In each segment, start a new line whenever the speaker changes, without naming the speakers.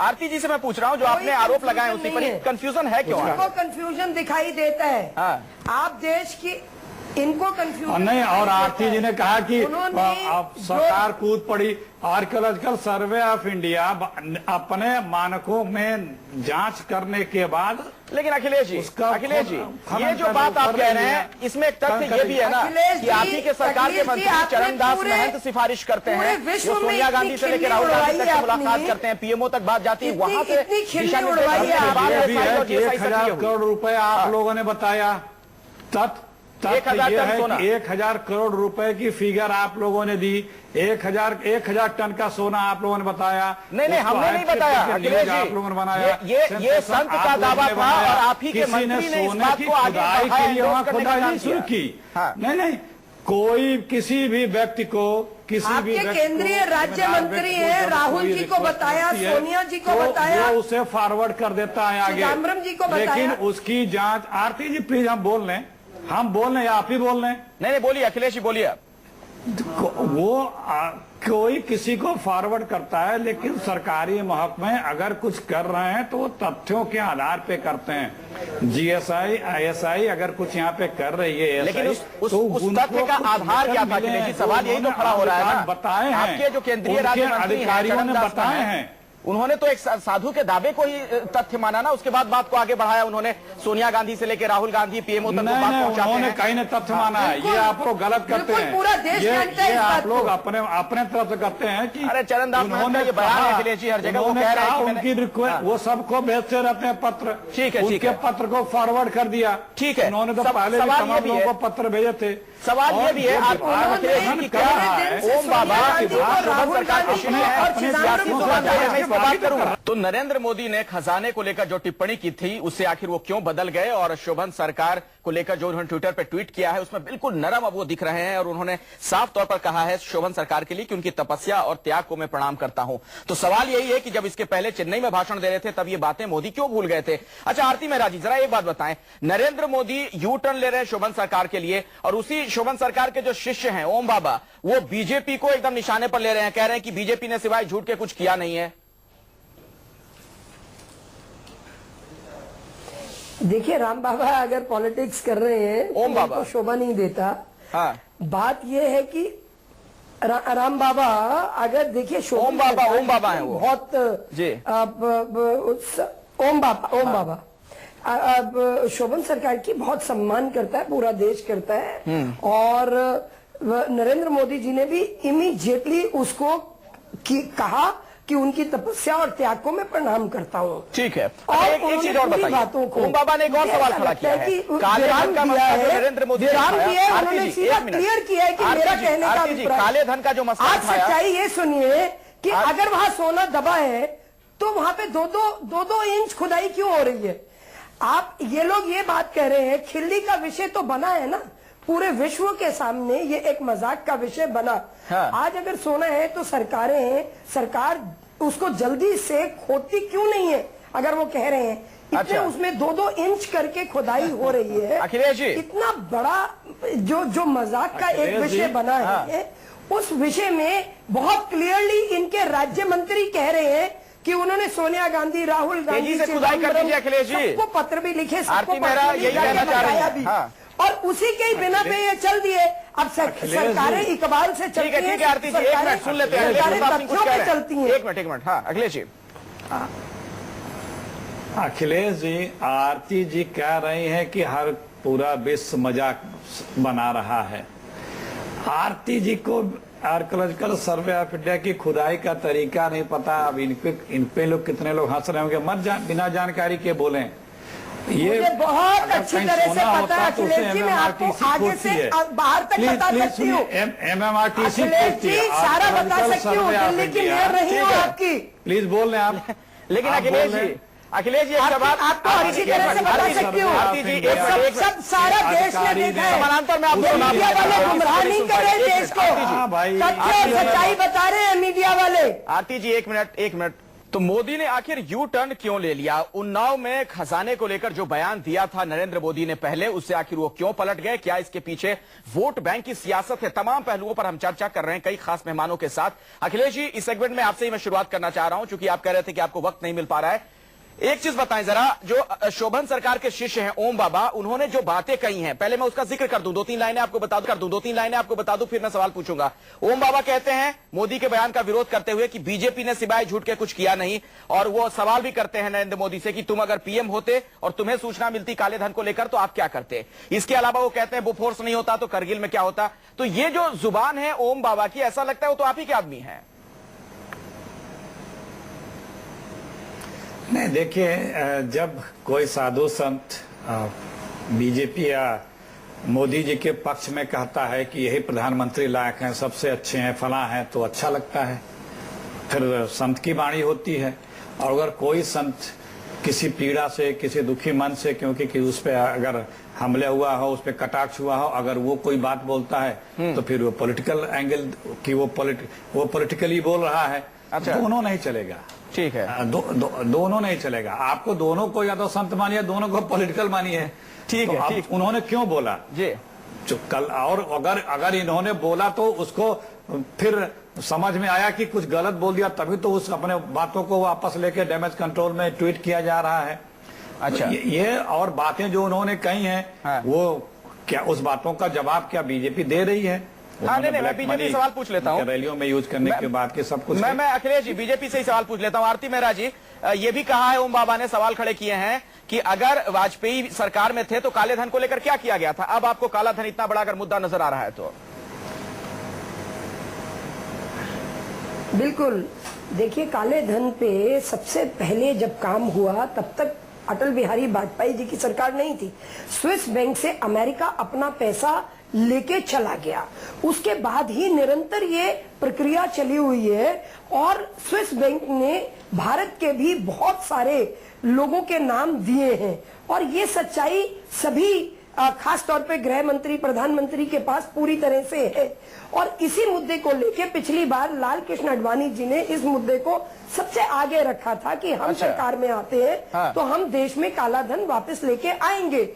आरती जी से मैं पूछ रहा हूँ, जो आपने आरोप लगाए उसी पर कंफ्यूजन है क्यों?
इनको कंफ्यूजन दिखाई देता है। आप देश की इनको कंफ्यूजन
नहीं। और आरती जी ने कहा कि आप सरकार कूद पड़ी। आर्कियोलॉजिकल सर्वे ऑफ इंडिया अपने मानकों में जांच करने के बाद,
लेकिन अखिलेश जी ये जो बात आप कह रहे हैं इसमें एक तथ्य ये भी है ना कि आप ही के सरकार के मंत्री चरणदास महंत सिफारिश करते हैं, जो सोनिया गांधी से लेकर राहुल गांधी तक मुलाकात करते हैं, पीएमओ तक बात जाती है, वहां से दिशा निर्देश
भी है कि 1000 करोड़ रुपए आप लोगों ने बताया। तथ्य ये है कि 1000 करोड़ रुपए की फिगर आप लोगों ने दी। 1000 टन का सोना आप लोगों ने बताया।
नहीं, हमने नहीं बताया अखिलेश जी,
आप लोगों ने बनाया।
ये संत का दावा था और आप ही के मंत्री ने इस बात को आगे बढ़ाया,
खुदाई शुरू की। नहीं, कोई किसी भी व्यक्ति को
केंद्रीय राज्य मंत्री है, राहुल जी को बताया, सोनिया जी को बताया,
वो उसे फॉरवर्ड कर देता है आगे,
चिदम्बरम जी को बताया।
लेकिन उसकी जांच आरती जी प्लीज हम बोल रहे हैं या आप ही बोल रहे हैं?
नहीं, बोलिए अखिलेश जी, बोलिए।
कोई किसी को फॉरवर्ड करता है, लेकिन सरकारी महकमे अगर कुछ कर रहे हैं तो वो तथ्यों के आधार पे करते हैं। जीएसआई आईएसआई अगर कुछ यहाँ पे कर रही है,
लेकिन उस तथ्य का आधार क्या था अखिलेश जी? सवाल यही तो खड़ा हो रहा है ना।
बताए हैं
आपके जो केंद्रीय राज्य मंत्री
अधिकारियों ने बताए हैं,
उन्होंने तो एक साधु के दावे को ही तथ्य माना ना, उसके बाद बात को आगे बढ़ाया उन्होंने। सोनिया गांधी से लेकर राहुल गांधी पीएमओ तक बात पहुंचाते हैं।
उन्होंने कहीं ने तथ्य माना है, ये आपको गलत करते हैं।
पूरा देश जानता है,
ये आप लोग अपने तरफ से करते हैं कि
अरे चरणदास उन्होंने ये बयान है अखिलेश जी, हर जगह वो कह रहे हैं
उनकी रिक्वेस्ट, वो सबको भेजते रहते हैं पत्र।
ठीक है,
उनके पत्र को फॉरवर्ड कर दिया।
ठीक है,
उन्होंने तो पहले भी तमाम लोगों को पत्र भेजे थे।
सवाल ये भी है आप अखिलेश जी क्या है, ओम बाबा शोभन सरकार बात करूंगा। तो नरेंद्र मोदी ने खजाने को लेकर जो टिप्पणी की थी उससे आखिर वो क्यों बदल गए, और शोभन सरकार को लेकर जो उन्होंने ट्विटर पर ट्वीट किया है उसमें बिल्कुल नरम अब वो दिख रहे हैं, और उन्होंने साफ तौर पर कहा है शोभन सरकार के लिए कि उनकी तपस्या और त्याग को मैं प्रणाम करता हूं। तो सवाल यही है कि जब इसके पहले चेन्नई में भाषण दे रहे थे तब ये बातें मोदी क्यों भूल गए थे? अच्छा आरती मेहरा जी, जरा एक बात बताएं, नरेंद्र मोदी यू टर्न ले रहे हैं शोभन सरकार के लिए, और उसी शोभन सरकार के जो शिष्य हैं ओम बाबा, वो बीजेपी को एकदम निशाने पर ले रहे हैं, कह रहे हैं कि बीजेपी ने सिवाय झूठ के कुछ किया नहीं है।
देखिए राम बाबा अगर पॉलिटिक्स कर रहे हैं
ओम बाबा
तो शोभा नहीं देता।
हाँ।
बात यह है कि राम बाबा अगर देखिए
ओम बाबा है वो
बहुत
जी
ओम बाबा अब शोभन सरकार की बहुत सम्मान करता है, पूरा देश करता है, और नरेंद्र मोदी जी ने भी इमीडिएटली उसको कहा कि उनकी तपस्या और त्याग को मैं प्रणाम करता हूँ।
ठीक है,
और
एक चीज और बताइए, ओम बाबा ने एक और सवाल खड़ा किया है, काले धन का मसला नरेंद्र मोदी ने
उन्होंने सीधा क्लियर किया है कि मेरा कहने का अभिप्राय,
काले धन का जो मसला
आज सच्चाई ये सुनिए कि अगर वहाँ सोना दबा है तो वहाँ पे दो इंच खुदाई क्यों हो रही है? आप ये लोग ये बात कह रहे हैं, खिल्ली का विषय तो बना है ना पूरे विश्व के सामने, ये एक मजाक का विषय बना। हाँ। आज अगर सोना है तो सरकार उसको जल्दी से खोदती क्यों नहीं है? अगर वो कह रहे हैं इतने उसमें 2-2 इंच करके खुदाई हो रही है,
अखिलेश जी
इतना बड़ा जो मजाक का एक विषय बना है, उस विषय में बहुत क्लियरली इनके राज्य मंत्री कह रहे हैं कि उन्होंने सोनिया गांधी, राहुल गांधी
से खुदाई कर दीजिए अखिलेश जी,
सबको पत्र भी लिखे, सबको
यही कहना चाह रही है। हाँ।
और उसी के बिना पे ये चल दिए। अब सरकारें इकबाल से चलती हैं।
ठीक है आरती जी, एक मिनट सुन लेते हैं,
तथ्यों पे चलती हैं।
एक मिनट। हाँ अखिलेश जी।
अखिलेश जी, आरती जी कह रही हैं कि हर पूरा विश्व मजाक बना रहा है। आरती जी को आर्कियोलॉजिकल सर्वे ऑफ इंडिया की खुदाई का तरीका नहीं पता। अब इन पे लोग कितने लोग हंस रहे होंगे, बिना जानकारी के बोले।
ये बहुत अच्छी तरह से पता है अखिलेश जी, मैं आपको आगे से बाहर तक बता सकती हूँ।
MMRTC
सारा बता सकती हूँ, दिल्ली की मेयर रही हूँ आपकी।
प्लीज बोल रहे हैं आप।
लेकिन अखिलेश जी
आपको अच्छी तरह से बता सकती हूँ, सब सारा देश ने देखा है।
समानांतर में आपको
मीडिया वाले गुमराह नहीं कर रहे देश को, सच्चाई बता रहे हैं मीडिया वाले।
आरती जी एक मिनट तो मोदी ने आखिर यू टर्न क्यों ले लिया? उन्नाव में खजाने को लेकर जो बयान दिया था नरेंद्र मोदी ने पहले, उससे आखिर वो क्यों पलट गए? क्या इसके पीछे वोट बैंक की सियासत है? तमाम पहलुओं पर हम चर्चा कर रहे हैं कई खास मेहमानों के साथ। अखिलेश जी, इस सेगमेंट में आपसे ही मैं शुरुआत करना चाह रहा हूं, क्योंकि आप कह रहे थे कि आपको वक्त नहीं मिल पा रहा है। एक चीज बताएं जरा, जो शोभन सरकार के शिष्य हैं ओम बाबा, उन्होंने जो बातें कही हैं, पहले मैं उसका जिक्र कर दूं, दो तीन लाइनें आपको बता दूं, फिर मैं सवाल पूछूंगा। ओम बाबा कहते हैं मोदी के बयान का विरोध करते हुए कि बीजेपी ने सिवाय झूठ के कुछ किया नहीं, और वो सवाल भी करते हैं नरेंद्र मोदी से कि तुम अगर पीएम होते और तुम्हें सूचना मिलती काले धन को लेकर तो आप क्या करते। इसके अलावा वो कहते हैं बोफोर्स नहीं होता तो करगिल में क्या होता। तो ये जो जुबान है ओम बाबा की, ऐसा लगता है वो तो आप ही के आदमी है।
नहीं, देखिए, जब कोई साधु संत बीजेपी या मोदी जी के पक्ष में कहता है कि यही प्रधानमंत्री लायक हैं, सबसे अच्छे हैं, फला हैं, तो अच्छा लगता है। फिर संत की वाणी होती है। और अगर कोई संत किसी पीड़ा से, किसी दुखी मन से, क्योंकि कि उस पर अगर हमले हुआ हो, उस पर कटाक्ष हुआ हो, अगर वो कोई बात बोलता है तो फिर वो पॉलिटिकल एंगल की वो पॉलिटिकली बोल रहा है।
अच्छा।
दोनों नहीं चलेगा।
ठीक है।
दोनों नहीं चलेगा। आपको दोनों को या तो संत मानिए, दोनों को पॉलिटिकल मानिए।
ठीक
तो
है,
अब
ठीक।
उन्होंने क्यों बोला
जी,
जो कल, और अगर इन्होंने बोला तो उसको फिर समझ में आया कि कुछ गलत बोल दिया, तभी तो उस अपने बातों को वापस लेके डैमेज कंट्रोल में ट्वीट किया जा रहा है।
अच्छा।
ये और बातें जो उन्होंने कही हैं,
हाँ।
वो क्या उस बातों का जवाब क्या बीजेपी दे रही है?
हाँ, नहीं, मैं बीजेपी से सवाल पूछ लेता हूँ।
रैलियों में यूज करने के बाद के सब कुछ।
मैं अखिलेश जी बीजेपी से ही सवाल पूछ लेता हूँ। आरती मेहरा जी, ये भी कहा है, ओम बाबा ने सवाल खड़े किए हैं कि अगर वाजपेयी सरकार में थे तो काले धन को लेकर क्या किया गया था? अब आपको काला धन इतना बड़ा अगर मुद्दा नजर आ रहा है तो?
बिल्कुल। देखिए, काले धन पे सबसे पहले जब काम हुआ तब तक अटल बिहारी वाजपेयी जी की सरकार नहीं थी। स्विस बैंक से अमेरिका अपना पैसा लेके चला गया, उसके बाद ही निरंतर ये प्रक्रिया चली हुई है। और स्विस बैंक ने भारत के भी बहुत सारे लोगों के नाम दिए हैं, और ये सच्चाई सभी खास तौर पे गृह मंत्री, प्रधानमंत्री के पास पूरी तरह से है। और इसी मुद्दे को लेके पिछली बार लाल कृष्ण आडवाणी जी ने इस मुद्दे को सबसे आगे रखा था कि हम सरकार में आते हैं।
हाँ।
तो हम देश में काला धन वापस लेके आएंगे।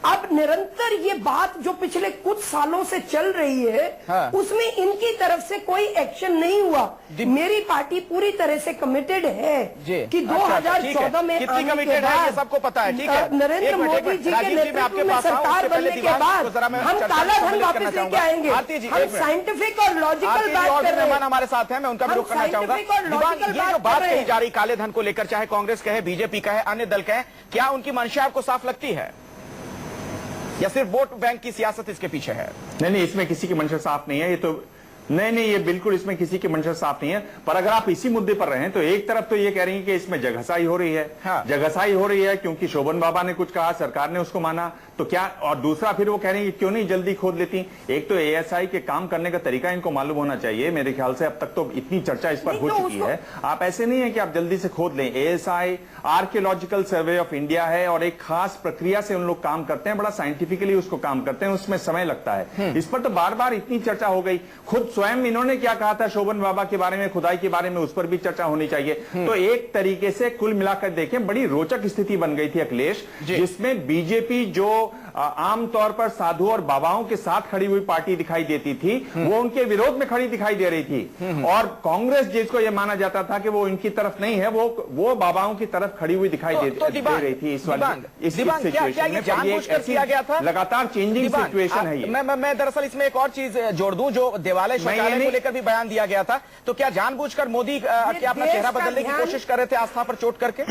अब निरंतर ये बात जो पिछले कुछ सालों से चल रही है,
हाँ।
उसमें इनकी तरफ से कोई एक्शन नहीं हुआ। मेरी पार्टी पूरी तरह से कमिटेड है कि 2014 में
कितनी
आने के
कमिटेड है ये
बाद
सबको पता है। ठीक है,
नरेंद्र मोदी जी के नेतृत्व में सरकार बनने के बाद हम काला धन वापस लेके आएंगे। हम साइंटिफिक और लॉजिकल बात कर रहे हैं।
हमारे साथ हैं, मैं उनका भी रुख करना चाहूंगा। ये जो बात कही जा रही काले धन को लेकर, चाहे कांग्रेस कहे, बीजेपी कहे, अन्य दल कहे, क्या उनकी मंशा आपको साफ लगती है या सिर्फ वोट बैंक की सियासत इसके पीछे है?
नहीं, इसमें किसी की मंशा साफ नहीं है। ये तो नहीं, ये बिल्कुल इसमें किसी की मंशा साफ नहीं है। पर अगर आप इसी मुद्दे पर रहें तो एक तरफ तो ये कह रही है कि इसमें जगहसाई हो रही है।
हाँ।
जगहसाई हो रही है क्योंकि शोभन बाबा ने कुछ कहा, सरकार ने उसको माना, तो क्या, और दूसरा फिर वो कह रही है क्यों नहीं जल्दी खोद लेती। एक तो एएसआई के काम करने का तरीका इनको मालूम होना चाहिए। मेरे ख्याल से अब तक तो इतनी चर्चा इस पर हो चुकी है, आप ऐसे नहीं है कि आप जल्दी से खोद लें। ASI archaeological survey of India है और एक खास प्रक्रिया से उन लोग काम करते हैं, बड़ा साइंटिफिकली उसको काम करते हैं, उसमें समय लगता है। इस पर तो बार बार इतनी चर्चा हो गई। खुद स्वयं इन्होंने क्या कहा था शोभन बाबा के बारे में, खुदाई के बारे में, उस पर भी चर्चा होनी चाहिए। तो एक तरीके से कुल मिलाकर देखें बड़ी रोचक स्थिति बन गई थी अखिलेश, जिसमें बीजेपी जो आमतौर पर साधु और बाबाओं के साथ खड़ी हुई पार्टी दिखाई देती थी, वो उनके विरोध में खड़ी दिखाई दे रही थी। और कांग्रेस जिसको यह माना जाता था कि वो इनकी तरफ नहीं है, वो बाबाओं की तरफ खड़ी हुई दिखाई दे रही थी। इस सिचुएशन में लगातार चेंजिंग सिचुएशन है ये।
मैं दरअसल इसमें एक और चीज जोड़ दूं, जो देवालय शौचालय को लेकर भी बयान दिया गया था, तो क्या जानबूझकर मोदी क्या अपना चेहरा बदलने की कोशिश कर रहे थे आस्था पर चोट करके?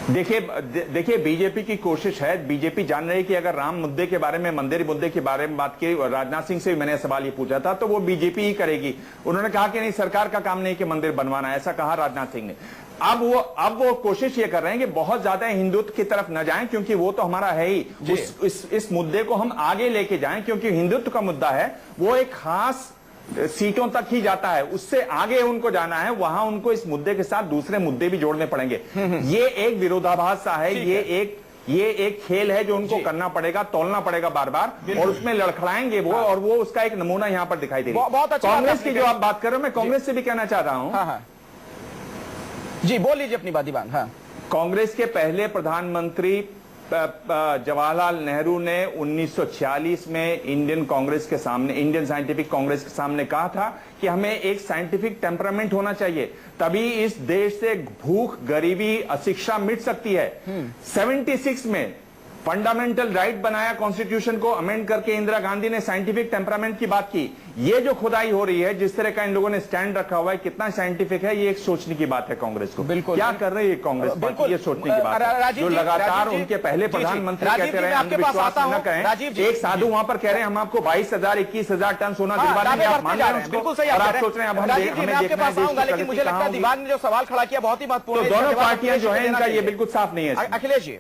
देखिए बीजेपी की कोशिश है, बीजेपी जान रही है कि अगर राम मुद्दे के बारे में, मंदिर मुद्दे के बारे में बात की, राजनाथ सिंह से भी मैंने सवाल ये पूछा था, तो वो बीजेपी ही करेगी। उन्होंने कहा कि नहीं, सरकार का काम नहीं कि मंदिर बनवाना, ऐसा कहा राजनाथ सिंह ने। अब वो कोशिश ये कर रहे हैं कि बहुत ज्यादा हिंदुत्व की तरफ न जाएं, क्योंकि वो तो हमारा है ही। इस मुद्दे को हम आगे लेके जाएं, क्योंकि हिंदुत्व का मुद्दा है, वो एक खास सीटों तक ही जाता है, उससे आगे उनको जाना है, वहां उनको इस मुद्दे के साथ दूसरे मुद्दे भी जोड़ने पड़ेंगे। ये एक विरोधाभास सा है, ये एक ये एक खेल है जो उनको करना पड़ेगा, तोलना पड़ेगा बार बार, और उसमें लड़खड़ाएंगे वो, और वो उसका एक नमूना यहां पर दिखाई दे रही है।
बहुत अच्छा
कांग्रेस की जो आप बात कर रहे हो, मैं कांग्रेस से भी कहना चाह रहा हूं।
हाँ, जी बोल लीजिए अपनी बात दिवांग। हाँ,
कांग्रेस के पहले प्रधानमंत्री जवाहरलाल नेहरू ने 1946 में इंडियन कांग्रेस के सामने, इंडियन साइंटिफिक कांग्रेस के सामने कहा था कि हमें एक साइंटिफिक टेम्परामेंट होना चाहिए, तभी इस देश से भूख, गरीबी, अशिक्षा मिट सकती है। 76 में फंडामेंटल राइट बनाया, कॉन्स्टिट्यूशन को अमेंड करके इंदिरा गांधी ने साइंटिफिक टेम्परामेंट की बात की। ये जो खुदाई हो रही है, जिस तरह का इन लोगों ने स्टैंड रखा हुआ है, कितना साइंटिफिक है, ये एक सोचने की बात है कांग्रेस को।
बिल्कुल
क्या कर रही है कांग्रेस पार्टी, ये सोचने की बात है। जो लगातार उनके पहले प्रधानमंत्री कहते रहे अंधविश्वास न कहें, एक साधु वहां पर कह रहे हैं हम आपको 22,000 21,000 टन सोना दिलवा देंगे, आप मान रहे हैं उसको?
बिल्कुल सही
और आप सोच रहे हैं अब हमें देखना है,
लेकिन मुझे लगता है दिवांग ने जो सवाल खड़ा किया बहुत ही महत्वपूर्ण है।
तो दोनों पार्टियां जो है इनका ये बिल्कुल साफ नहीं है।
अखिलेश जी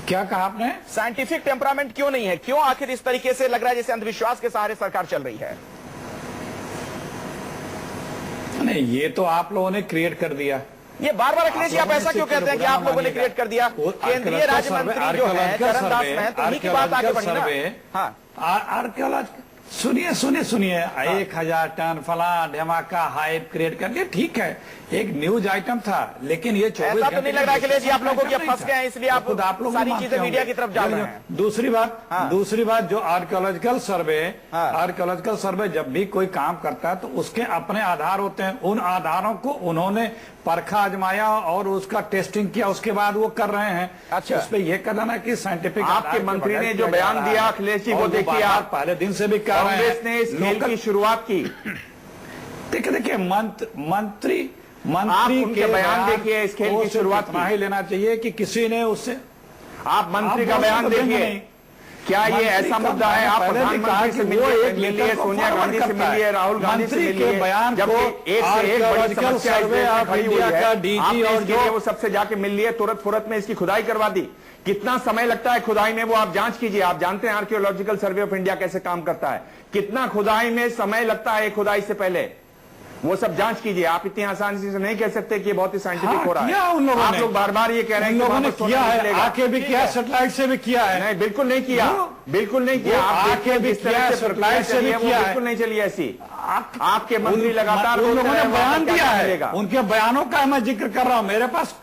क्या कहा आपने?
साइंटिफिक टेम्परामेंट क्यों नहीं है, क्यों आखिर इस तरीके से लग रहा है जैसे अंधविश्वास के सहारे सरकार चल रही है?
नहीं, ये तो आप लोगों ने क्रिएट कर दिया।
ये बार बार अखिलेश जी आप ऐसा क्यों कहते हैं कि आप लोगों ने क्रिएट कर दिया? केंद्रीय राज्य मंत्री जो है चरणदास महतो, उन्हीं की बात आगे बढ़ी ना। हाँ,
आर्कियोलॉजिकल, सुनिए 1,000 टन फला धमाका हाइप क्रिएट करके, ठीक है, एक न्यूज आइटम था, लेकिन ये 24
ऐसा तो नहीं लग रहा अखिलेश जी आप लोगों को फंस गए हैं, इसलिए आप
लोग
सारी चीजें मीडिया की तरफ जा रहे हैं।
दूसरी बात जो आर्कियोलॉजिकल सर्वे जब भी कोई काम करता है तो उसके अपने आधार होते हैं, उन आधारों को उन्होंने परखा आजमाया और उसका टेस्टिंग किया, उसके बाद वो कर रहे हैं।
अच्छा,
उस पर यह कहना कि साइंटिफिक
आपके मंत्री ने जो बयान दिया अखिलेश जी, वो देखिए, आप
पहले दिन से भी
कांग्रेस ने इस खेल की शुरुआत की।
देखिए मंत्री
के बयान देखिए, इस खेल की शुरुआत
ही लेना चाहिए कि किसी ने उससे,
आप मंत्री का बयान देखिए, क्या ये ऐसा मुद्दा है? आप प्रधानमंत्री से मिलिए, सोनिया गांधी से मिलिए, राहुल गांधी से मिलिए,
बयान
जब एक से एक बड़ी समस्या
सर्वे ऑफ इंडिया का डीजी और जो
वो सबसे जाके मिल लिए, तुरंत फुरत में इसकी खुदाई करवा दी। कितना समय लगता है खुदाई में, वो आप जांच कीजिए। आप जानते हैं आर्कियोलॉजिकल सर्वे ऑफ इंडिया कैसे काम करता है, कितना खुदाई में समय लगता है खुदाई से पहले, वो सब जांच कीजिए। आप इतनी आसानी से नहीं कह सकते कि ये बहुत ही साइंटिफिक हो रहा है। आप लोग बार बार ये कह रहे हैं कि
लोगों ने किया है, आके भी किया, सैटेलाइट से भी किया है।
नहीं, बिल्कुल नहीं किया, बिल्कुल नहीं किया। आप
आके भी किया, सैटेलाइट से भी किया,
बिल्कुल नहीं चली ऐसी। आपके मंत्री लगातार
उन लोगों ने बयान दिया है, उनके बयानों का मैं जिक्र कर रहा हूं, मेरे पास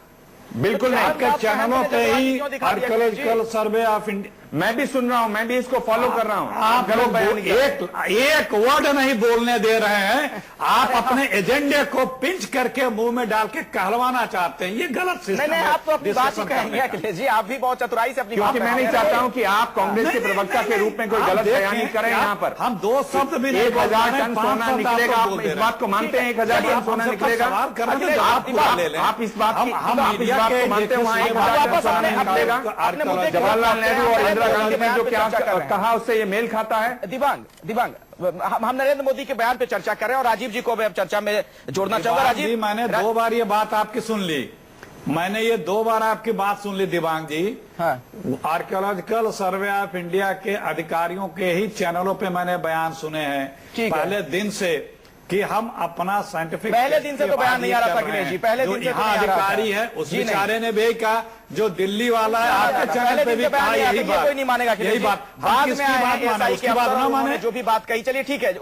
बिल्कुल नहीं।
आपके चैनलों पे ही आर्कियोलॉजिकल सर्वे ऑफ इंडिया,
मैं भी सुन रहा हूं, मैं भी इसको फॉलो कर रहा हूं।
आप लोग एक वर्ड नहीं बोलने दे रहे हैं, आप अपने एजेंडे को पिंच करके मुंह में डाल के कहलवाना चाहते हैं, ये गलत सिस्टम है।
आप तो अपनी बात ही कहेंगे अखिलेश जी, आप भी बहुत चतुराई से अपनी बात,
क्योंकि मैं नहीं चाहता हूं कि आप कांग्रेस के प्रवक्ता के रूप में कोई गलत बयानी करें। यहाँ पर
हम दो शब्द भी
1,000 टन सोना निकलेगा, आप इस बात को मानते हैं? 1,000 टन सोना निकलेगा, आप इस बात को मानते हैं? वहां 1,000 टन सोना निकलेगा। जवाहरलाल नेहरू और इंदिरा गांधी ने जो क्या कहा उससे ये मेल खाता है?
दिवांग हम नरेंद्र मोदी के बयान पे चर्चा कर रहे हैं और राजीव जी को मैं अब चर्चा में जोड़ना चाहूंगा। राजीव जी,
मैंने 2 बार ये बात आपकी सुन ली, मैंने ये 2 बार आपकी बात सुन ली दिवांग जी।
हाँ,
आर्कियोलॉजिकल सर्वे ऑफ इंडिया के अधिकारियों के ही चैनलों पे मैंने बयान सुने हैं पहले दिन से कि हम अपना साइंटिफिक,
पहले दिन से तो बयान नहीं आ रहा था अखिलेश जी, पहले दिन से
यहाँ अधिकारी है उस बेचारे ने भी कहा, जो दिल्ली वाला है आपके चैनल पे भी कहा, यही बात,
कोई नहीं मानेगा,
यही बात,
बाद में आए SI के अफसर, जो भी बात कही, चलिए ठीक है।